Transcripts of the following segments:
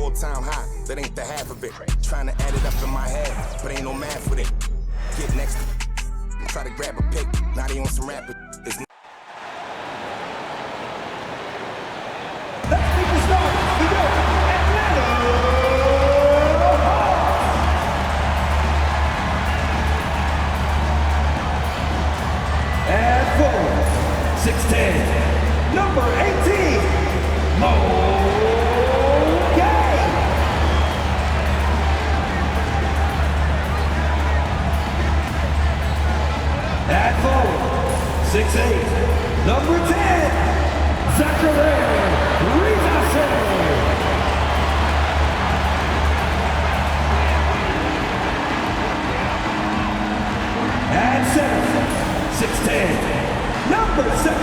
all-time high. That ain't the half of it. Trying to add it up in my head, but ain't no math with it. Get next to try to grab a pic. Now they on some rapid. It's let's keep it started. We go. Atlanta. And forward, 6'10", number 18, Gay. And forward, 6'8", number 10, Ryzen. And center, 6'10", number 17,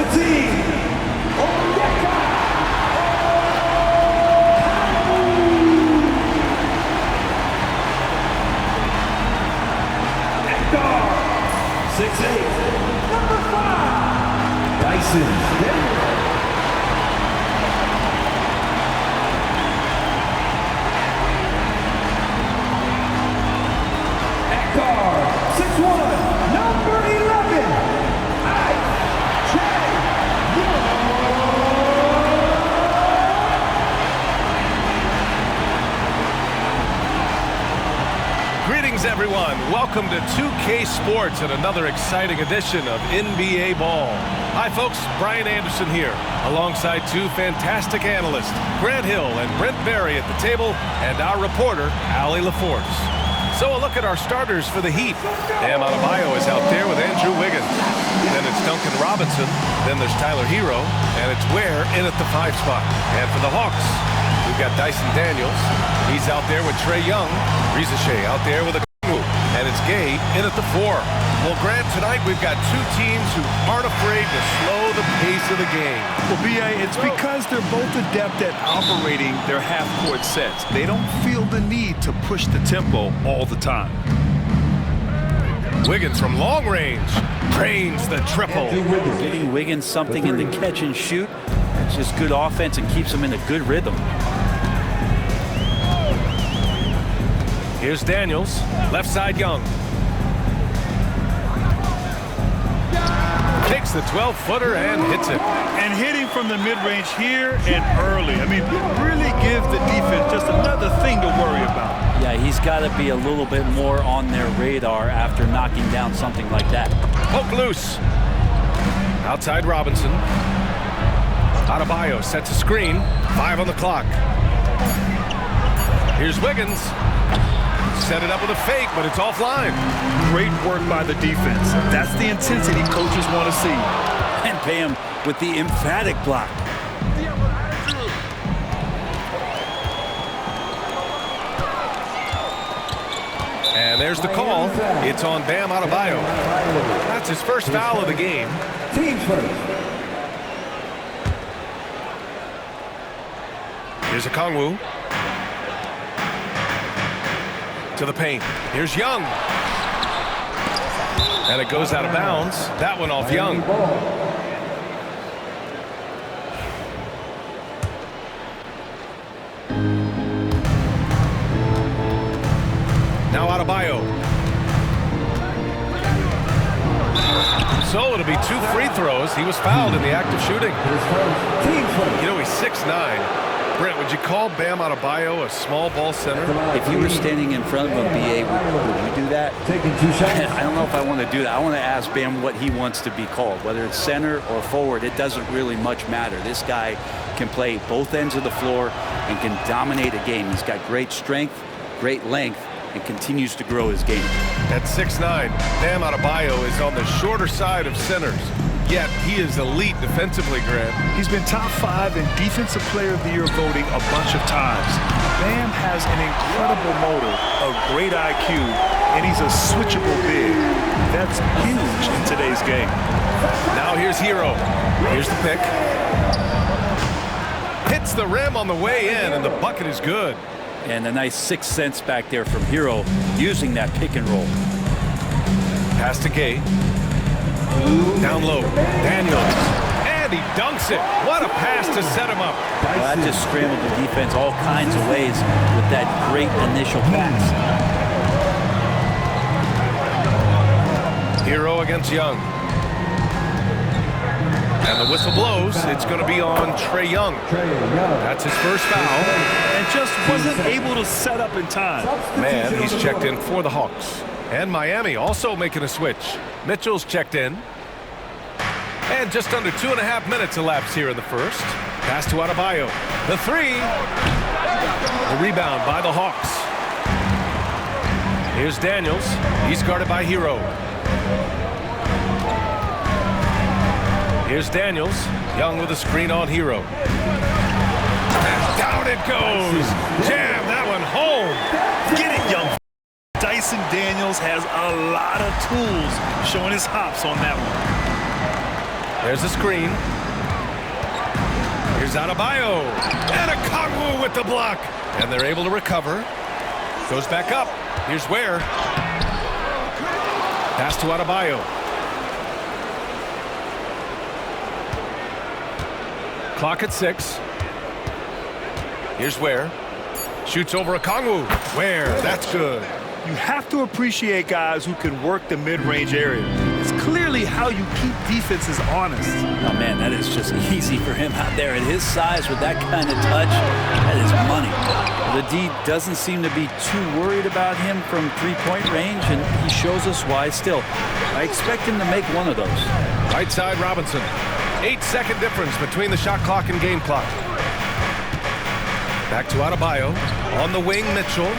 and guard, 6'8", number 5, Ryzen. Guard, 6'1", number 11, Greetings, everyone. Welcome to 2K Sports and another exciting edition of NBA Ball. Hi, folks. Brian Anderson here, alongside two fantastic analysts, Grant Hill and Brent Berry at the table, and our reporter, Allie LaForce. So a look at our starters for the Heat. Bam Adebayo is out there with Andrew Wiggins. Then it's Duncan Robinson. Then there's Tyler Hero. And it's Ware in at the 5 spot. And for the Hawks, we've got Dyson Daniels. He's out there with Trae Young. Rizachet out there with a Kungwu. And it's Gay in at the 4. Well, Grant, tonight we've got two teams who aren't afraid to slow the pace of the game. Well, B.A., it's because they're both adept at operating their half-court sets. They don't feel the need to push the tempo all the time. Wiggins from long range drains the triple. Getting Wiggins something in the catch and shoot. It's just good offense and keeps him in a good rhythm. Here's Daniels, left side Young. Takes the 12-footer and hits it. And hitting from the mid-range here and early. I mean, really give the defense just another thing to worry about. Yeah, he's got to be a little bit more on their radar after knocking down something like that. Poke loose. Outside Robinson. Adebayo sets a screen. 5 on the clock. Here's Wiggins. Set it up with a fake, but it's offline. Great work by the defense. That's the intensity coaches want to see. And pay him with the emphatic block. And there's the call. It's on Bam Adebayo. That's his first foul of the game. Team first. Here's a Kungwu. To the paint. Here's Young. And it goes out of bounds. That one off Young. Now Adebayo. So it'll be 2 free throws. He was fouled in the act of shooting. You know, he's 6'9". Brent, would you call Bam Adebayo a small ball center? If you were standing in front of him, B.A., would you do that? Taking 2 shots. I don't know if I want to do that. I want to ask Bam what he wants to be called. Whether it's center or forward, it doesn't really much matter. This guy can play both ends of the floor and can dominate a game. He's got great strength, great length, and continues to grow his game. At 6'9", Bam Adebayo is on the shorter side of centers. Yet he is elite defensively, Grant. He's been top 5 in Defensive Player of the Year voting a bunch of times. Bam has an incredible motor, a great IQ, and he's a switchable big. That's huge in today's game. Now here's Hero. Here's the pick. Hits the rim on the way in, and the bucket is good. And a nice 6 cents back there from Hero using that pick and roll. Pass to Gay. Down low. Daniels. And he dunks it. What a pass to set him up. Well, that just scrambled the defense all kinds of ways with that great initial pass. Hero against Young. And the whistle blows. It's going to be on Trae Young. That's his first foul. And just wasn't able to set up in time. Man, he's checked in for the Hawks. And Miami also making a switch. Mitchell's checked in. And just under 2.5 minutes elapsed here in the first. Pass to Adebayo. The three. The rebound by the Hawks. Here's Daniels. He's guarded by Hero. Here's Daniels. Young with a screen on Hero. And down it goes. Jam that one home. Get it, Young. Dyson Daniels has a lot of tools, showing his hops on that one. There's a screen. Here's Adebayo. And a Kongwu with the block. And they're able to recover. Goes back up. Here's Ware. Pass to Adebayo. Clock at 6. Here's Ware. Shoots over a Kongwu. Ware, that's good. You have to appreciate guys who can work the mid-range area. It's clearly how you keep defenses honest. Oh, man, that is just easy for him out there. At his size, with that kind of touch, that is money. The D doesn't seem to be too worried about him from three-point range, and he shows us why still. I expect him to make one of those. Right side, Robinson. 8-second difference between the shot clock and game clock. Back to Adebayo. On the wing, Mitchell.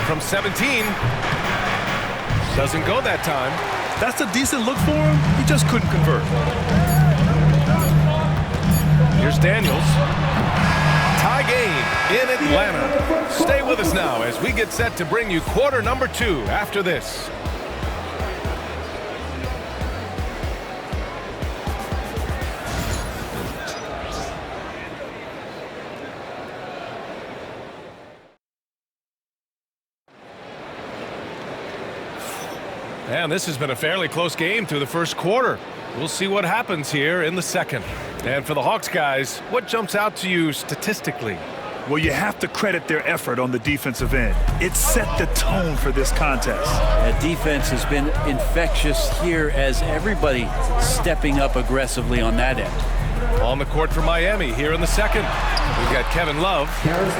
From 17. Doesn't go that time. That's a decent look for him. He just couldn't convert. Here's Daniels. Tie game in Atlanta. Stay with us now as we get set to bring you quarter number 2 after this. And this has been a fairly close game through the first quarter. We'll see what happens here in the second. And for the Hawks guys, what jumps out to you statistically? Well, you have to credit their effort on the defensive end. It set the tone for this contest. That defense has been infectious here as everybody stepping up aggressively on that end. On the court for Miami here in the second. We've got Kevin Love.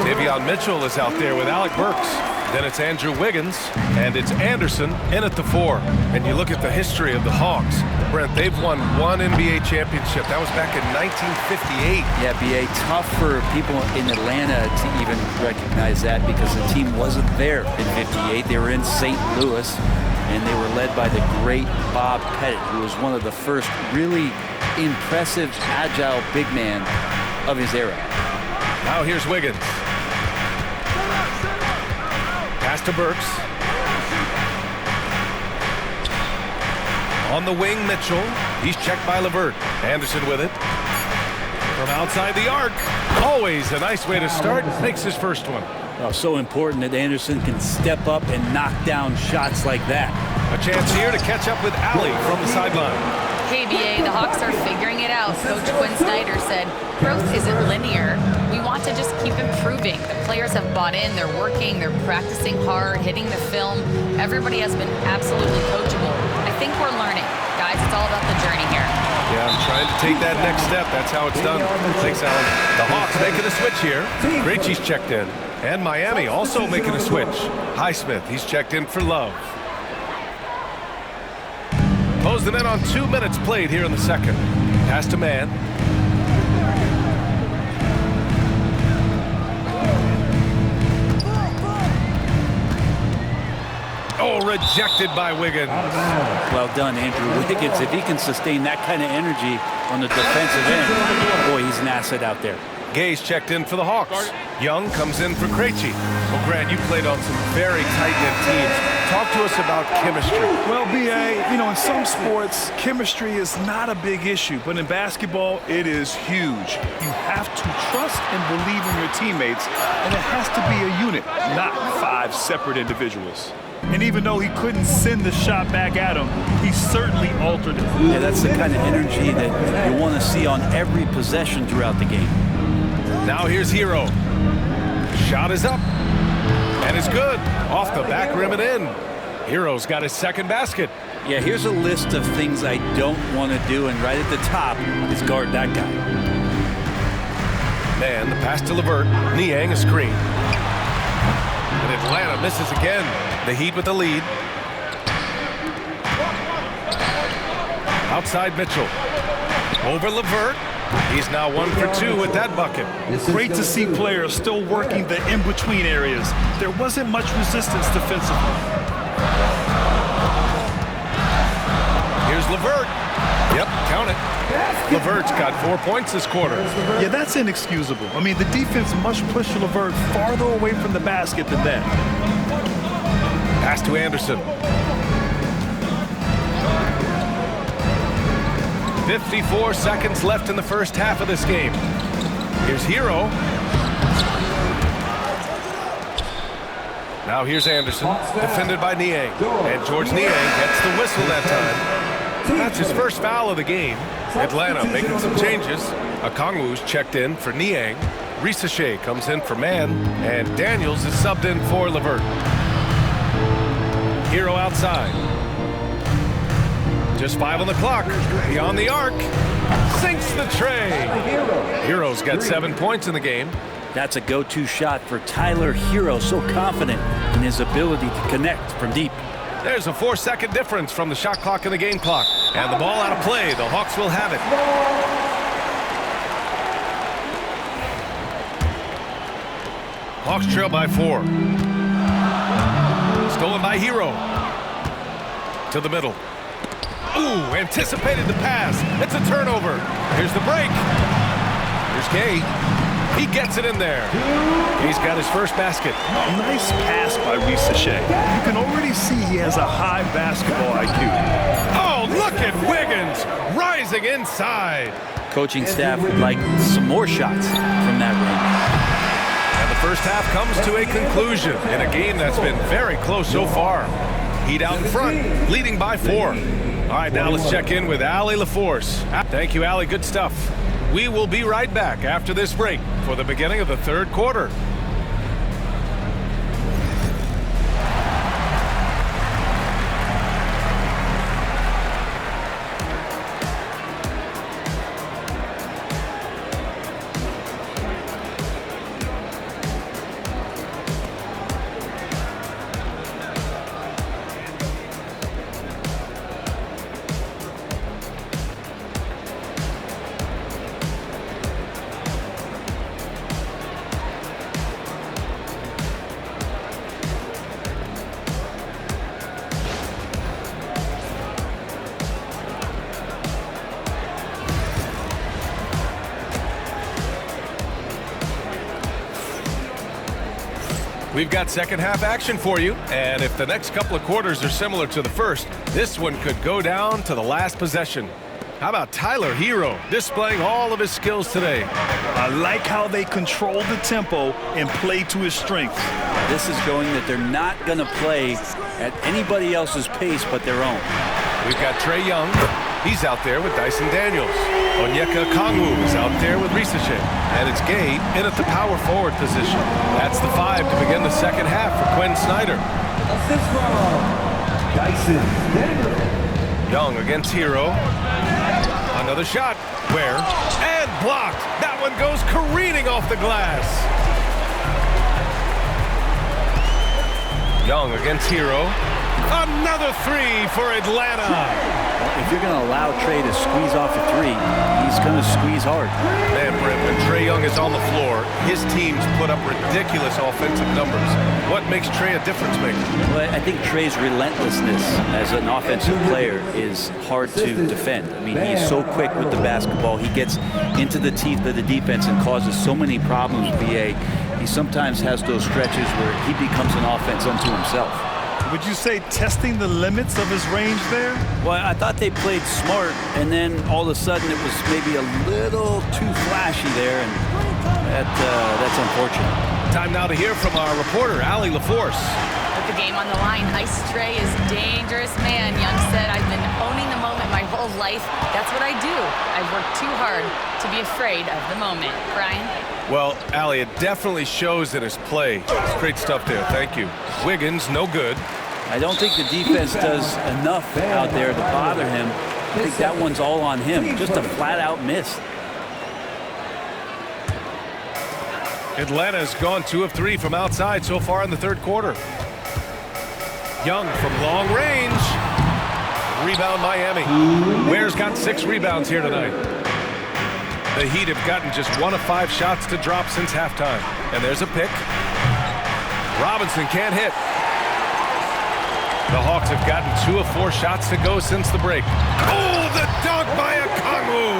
Davion Mitchell is out there with Alec Burks. Then it's Andrew Wiggins, and it's Anderson in at the 4. And you look at the history of the Hawks. Brent, they've won one NBA championship. That was back in 1958. Yeah, B.A., tough for people in Atlanta to even recognize that because the team wasn't there in 58. They were in St. Louis, and they were led by the great Bob Pettit, who was one of the first really impressive, agile big man of his era. Now here's Wiggins. Pass to Burks. On the wing, Mitchell. He's checked by LeVert. Anderson with it. From outside the arc. Always a nice way to start. Makes his first one. Oh, so important that Anderson can step up and knock down shots like that. A chance here to catch up with Allie from the sideline. Hey, BA, the Hawks are figuring it out. Coach Quinn Snyder said, growth isn't linear. We want to just keep improving. The players have bought in, they're working, they're practicing hard, hitting the film. Everybody has been absolutely coachable. I think we're learning. Guys, it's all about the journey here. Yeah, I'm trying to take that next step. That's how it's done. Thanks, Alan. The Hawks making a switch here. Krejci's checked in. And Miami also making a switch. Highsmith, he's checked in for Love. Close them in on 2 minutes played here in the second. Pass to Man. Oh, rejected by Wiggins. Well done, Andrew Wiggins. If he can sustain that kind of energy on the defensive end, boy, he's an asset out there. Gay's checked in for the Hawks. Young comes in for Krejci. Well, Grant, you played on some very tight-knit teams. Talk to us about chemistry. Well, B.A., you know, in some sports, chemistry is not a big issue, but in basketball, it is huge. You have to trust and believe in your teammates, and it has to be a unit, not 5 separate individuals. And even though he couldn't send the shot back at him, he certainly altered it. Yeah, that's the kind of energy that you want to see on every possession throughout the game. Now here's Hero. Shot is up. And it's good. Off the back rim and in. Hero's got his second basket. Yeah, here's a list of things I don't want to do, and right at the top is guard that guy. Man, the pass to Levert. Niang a screen. And Atlanta misses again. The Heat with the lead. Outside Mitchell. Over Levert. He's now 1 for 2 with that bucket. Great to see players still working the in-between areas. There wasn't much resistance defensively. Here's Levert. Yep, count it. Levert's got 4 points this quarter. Yeah, that's inexcusable. I mean, the defense must push Levert farther away from the basket than that. Pass to Anderson. 54 seconds left in the first half of this game. Here's Hero. Now here's Anderson, defended by Niang. And George Niang gets the whistle that time. That's his first foul of the game. Atlanta making some changes. Okongwu's checked in for Niang. Risachet comes in for Mann. And Daniels is subbed in for Levert. Hero outside. Just 5 on the clock. Beyond the arc. Sinks the tray. Hero's got 7 points in the game. That's a go-to shot for Tyler Hero, so confident in his ability to connect from deep. There's a 4-second difference from the shot clock and the game clock. And the ball out of play. The Hawks will have it. Hawks trail by 4. Stolen by Hero. To the middle. Ooh, anticipated the pass. It's a turnover. Here's the break. Here's Gay. He gets it in there. He's got his first basket. Nice pass by Risachet. You can already see he has a high basketball IQ. Oh, look at Wiggins rising inside. Coaching staff would like some more shots from that range. And the first half comes to a conclusion in a game that's been very close so far. Heat out in front, leading by 4. All right, now let's check in with Allie LaForce. Thank you, Allie. Good stuff. We will be right back after this break for the beginning of the third quarter. We've got second half action for you, and if the next couple of quarters are similar to the first, this one could go down to the last possession. How about Tyler Hero displaying all of his skills today? I like how they control the tempo and play to his strengths. This is showing that they're not going to play at anybody else's pace but their own. We've got Trae Young. He's out there with Dyson Daniels. Onyeka Okongwu is out there with Risachet. And it's Gay in at the power forward position. That's the 5 to begin the second half for Quinn Snyder. Assist from Dyson Daniels. Young against Hero. Another shot. Where? And blocked. That one goes careening off the glass. Young against Hero. Another 3 for Atlanta. Well, if you're going to allow Trae to squeeze off a 3, he's going to squeeze hard. Man, Brent, when Trae Young is on the floor, his teams put up ridiculous offensive numbers. What makes Trae a difference maker? Well, I think Trae's relentlessness as an offensive player is hard to defend. I mean, he's so quick with the basketball. He gets into the teeth of the defense and causes so many problems, BA. He sometimes has those stretches where he becomes an offense unto himself. Would you say testing the limits of his range there? Well, I thought they played smart, and then all of a sudden it was maybe a little too flashy there, and that's unfortunate. Time now to hear from our reporter, Allie LaForce. I could game on the line. Ice tray is dangerous, man. Young said, I've been owning the moment my whole life. That's what I do. I've worked too hard to be afraid of the moment. Brian? Well, Allie, it definitely shows in his play. It's great stuff there. Thank you. Wiggins, no good. I don't think the defense does enough out there to bother him. I think that one's all on him. Just a flat-out miss. Atlanta's gone 2 of 3 from outside so far in the third quarter. Young from long range. Rebound Miami. Ware's got 6 rebounds here tonight. The Heat have gotten just 1 of 5 shots to drop since halftime. And there's a pick. Robinson can't hit. The Hawks have gotten 2 of 4 shots to go since the break. Oh, the dunk by Okongwu!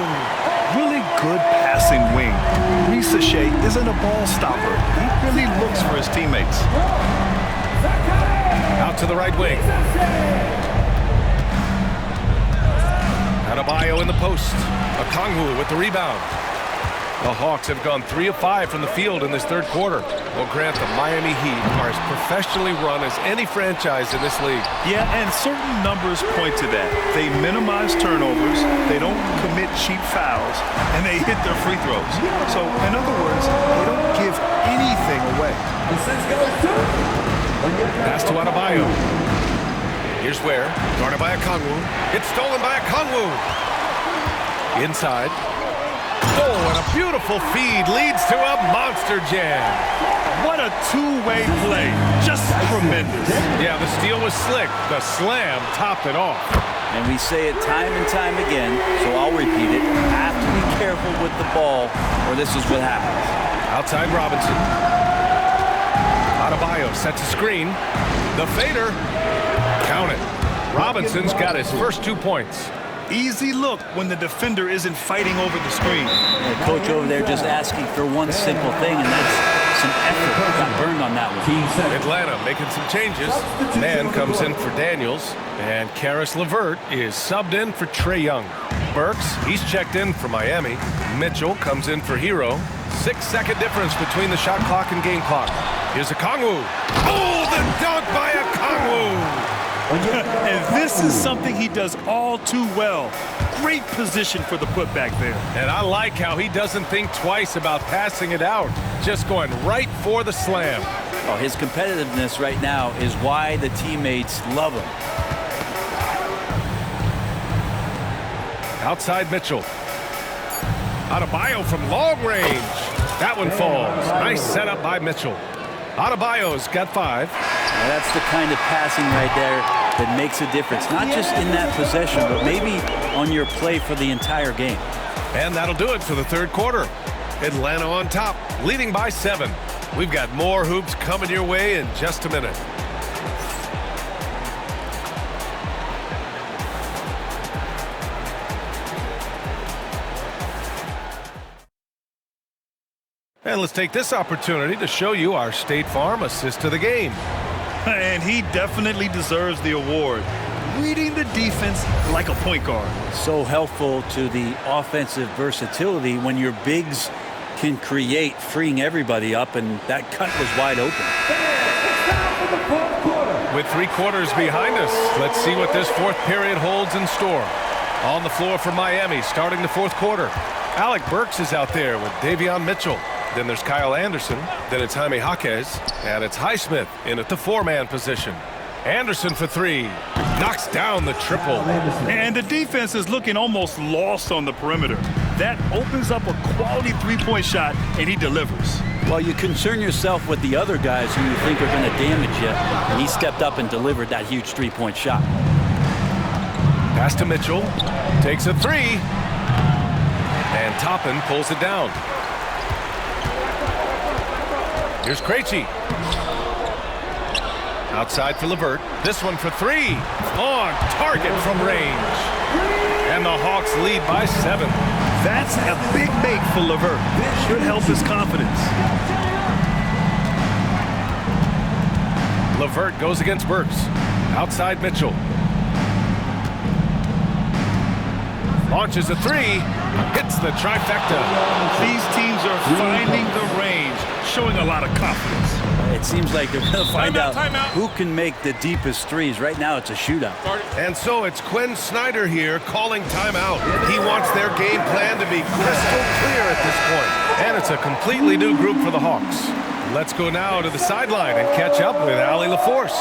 Really good passing wing. Ricochet isn't a ball stopper. He really looks for his teammates. Out to the right wing. Adebayo in the post. Okongwu with the rebound. The Hawks have gone 3 of 5 from the field in this third quarter. Well, Grant, the Miami Heat are as professionally run as any franchise in this league. Yeah, and certain numbers point to that. They minimize turnovers, they don't commit cheap fouls, and they hit their free throws. So, in other words, they don't give anything away. Pass to Adebayo. Here's Ware, guarded by Okongwu. It's stolen by Okongwu. Inside. Oh, and a beautiful feed leads to a monster jam. What a two-way play. Just tremendous. Yeah, the steal was slick. The slam topped it off. And we say it time and time again, so I'll repeat it. Have to be careful with the ball, or this is what happens. Outside Robinson. Adebayo sets a screen. The fader. Count it. Robinson's got his first 2 points. Easy look when the defender isn't fighting over the screen. The coach over there just asking for one simple thing, and that's some effort. Got burned on that one. Atlanta making some changes. Man comes in for Daniels, and Karis LeVert is subbed in for Trae Young. Burks, he's checked in for Miami. Mitchell comes in for Hero. 6-second difference between the shot clock and game clock. Here's Okongwu. Oh, the dunk by Okongwu! And this is something he does all too well. Great position for the putback there. And I like how he doesn't think twice about passing it out. Just going right for the slam. Oh, his competitiveness right now is why the teammates love him. Outside Mitchell. Adebayo from long range. That one falls. Nice setup by Mitchell. Adebayo's got 5. Now that's the kind of passing right there that makes a difference. Not just in that possession, but maybe on your play for the entire game. And that'll do it for the third quarter. Atlanta on top, leading by 7. We've got more hoops coming your way in just a minute. And let's take this opportunity to show you our State Farm assist to the game. And he definitely deserves the award. Reading the defense like a point guard. So helpful to the offensive versatility when your bigs can create, freeing everybody up, and that cut was wide open. With 3 quarters behind us, let's see what this fourth period holds in store. On the floor for Miami, starting the fourth quarter. Alec Burks is out there with Davion Mitchell. Then there's Kyle Anderson. Then it's Jaime Jaquez. And it's Highsmith in at the 4-man position. Anderson for 3. Knocks down the triple. And the defense is looking almost lost on the perimeter. That opens up a quality three-point shot, and he delivers. Well, you concern yourself with the other guys who you think are going to damage you, and he stepped up and delivered that huge 3-point shot. Pass to Mitchell. Takes a 3. And Toppin pulls it down. Here's Krejci. Outside for LeVert. This one for 3. On target from range. And the Hawks lead by 7. That's a big make for LeVert. Should help his confidence. LeVert goes against Burks. Outside Mitchell. Launches a 3. Hits the trifecta. These teams are finding the range, showing a lot of confidence. It seems like they're going to find out who can make the deepest threes. Right now, it's a shootout. And so it's Quinn Snyder here calling timeout. He wants their game plan to be crystal clear at this point. And it's a completely new group for the Hawks. Let's go now to the sideline and catch up with Allie LaForce.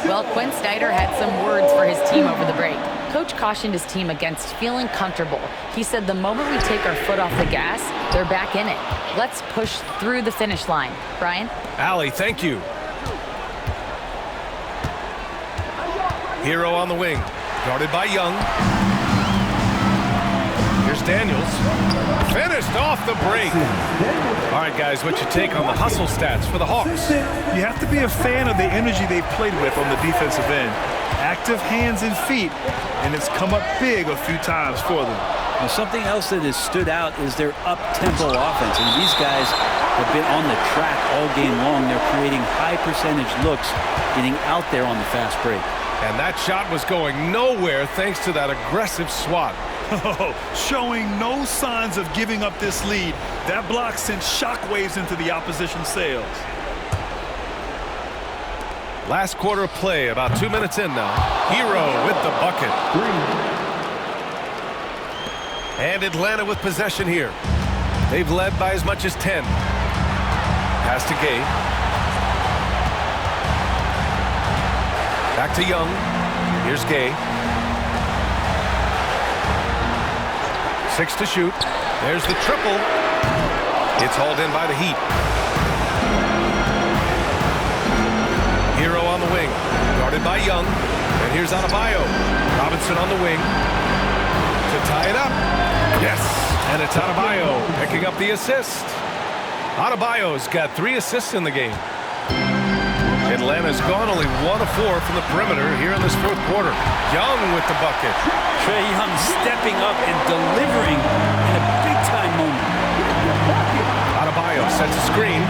Well, Quinn Snyder had some words for his team over the break. Coach cautioned his team against feeling comfortable. He said the moment we take our foot off the gas, they're back in it. Let's push through the finish line. Brian? Allie, thank you. Hero on the wing, guarded by Young. Here's Daniels. Finished off the break. All right, guys, what's your take on the hustle stats for the Hawks? You have to be a fan of the energy they've played with on the defensive end. Active hands and feet, and it's come up big a few times for them. Now, something else that has stood out is their up-tempo offense. And these guys have been on the track all game long. They're creating high-percentage looks, getting out there on the fast break. And that shot was going nowhere thanks to that aggressive swat. Showing no signs of giving up this lead. That block sent shockwaves into the opposition sails. Last quarter of play, about 2 minutes in now. Hero with the bucket. And Atlanta with possession here. They've led by as much as 10. Pass to Gay. Back to Young. Here's Gay. 6 to shoot. There's the triple. It's hauled in by the Heat. Hero on the wing. Guarded by Young. And here's Adebayo. Robinson on the wing. To tie it up. Yes. And it's Adebayo picking up the assist. Adebayo's got 3 assists in the game. Atlanta's gone only 1 of 4 from the perimeter here in this fourth quarter. Young with the bucket. Trae Young stepping up and delivering in a big-time moment. Adebayo sets a screen.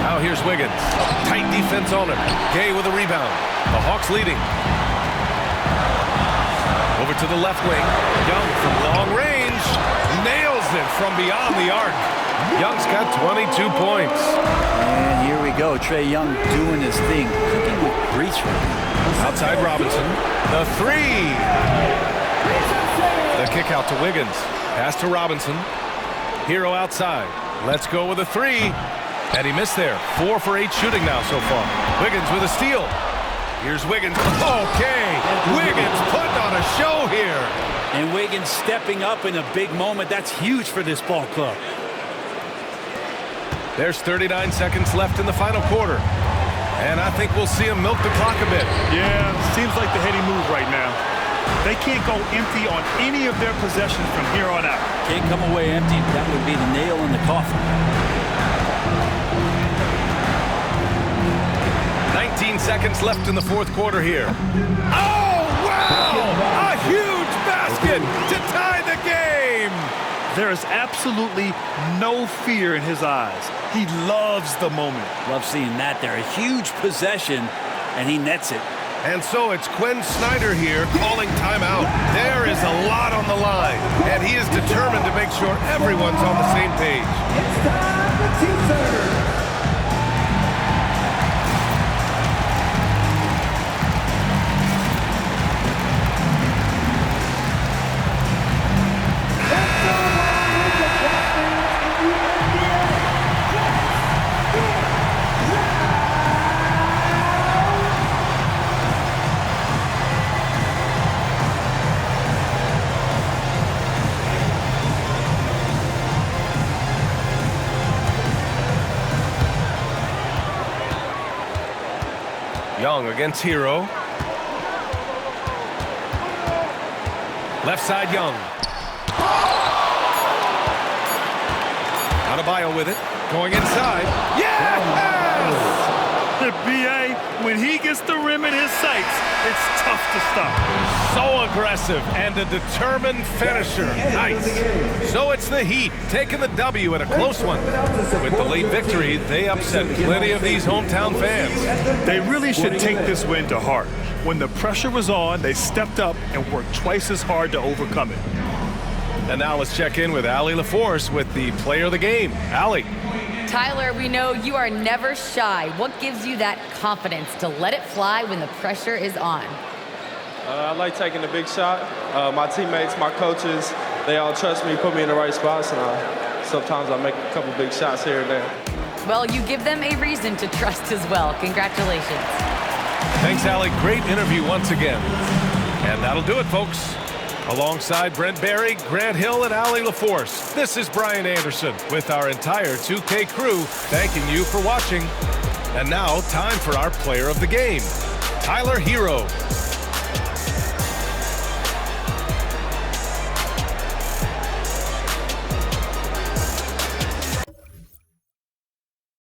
Now here's Wiggins. Tight defense on him. Gay with a rebound. The Hawks leading. Over to the left wing. Young from long range. Nails it from beyond the arc. Young's got 22 points. And here we go. Trae Young doing his thing. Cooking with grease right now. Outside Robinson. The 3. The kick out to Wiggins. Pass to Robinson. Hero outside. Let's go with a 3. And he missed there. 4 for 8 shooting now so far. Wiggins with a steal. Here's Wiggins. Okay. Wiggins putting on a show here. And Wiggins stepping up in a big moment. That's huge for this ball club. There's 39 seconds left in the final quarter. And I think we'll see him milk the clock a bit. Yeah, seems like the heady move right now. They can't go empty on any of their possessions from here on out. Can't come away empty. That would be the nail in the coffin. 19 seconds left in the fourth quarter here. Oh, wow! A huge basket to tie the game! There is absolutely no fear in his eyes. He loves the moment. Love seeing that there. A huge possession, and he nets it. And so it's Quinn Snyder here calling timeout. There is a lot on the line, and he is determined to make sure everyone's on the same page. It's time for teaser. Young against Hero. Left side, Young. Adebayo with it. Going inside. Yes! The BA, when he gets the rim in his sights, it's tough to stop. So aggressive and a determined finisher. Nice. So it's the Heat taking the W at a close one. With the late victory, they upset plenty of these hometown fans. They really should take this win to heart. When the pressure was on, they stepped up and worked twice as hard to overcome it. And now let's check in with Allie LaForce with the player of the game. Allie. Tyler, we know you are never shy. What gives you that confidence to let it fly when the pressure is on? I like taking the big shot. My teammates, my coaches, they all trust me, put me in the right spots, and sometimes I make a couple big shots here and there. Well, you give them a reason to trust as well. Congratulations. Thanks, Allie. Great interview once again. And that'll do it, folks. Alongside Brent Barry, Grant Hill, and Allie LaForce, this is Brian Anderson with our entire 2K crew thanking you for watching. And now, time for our player of the game, Tyler Hero.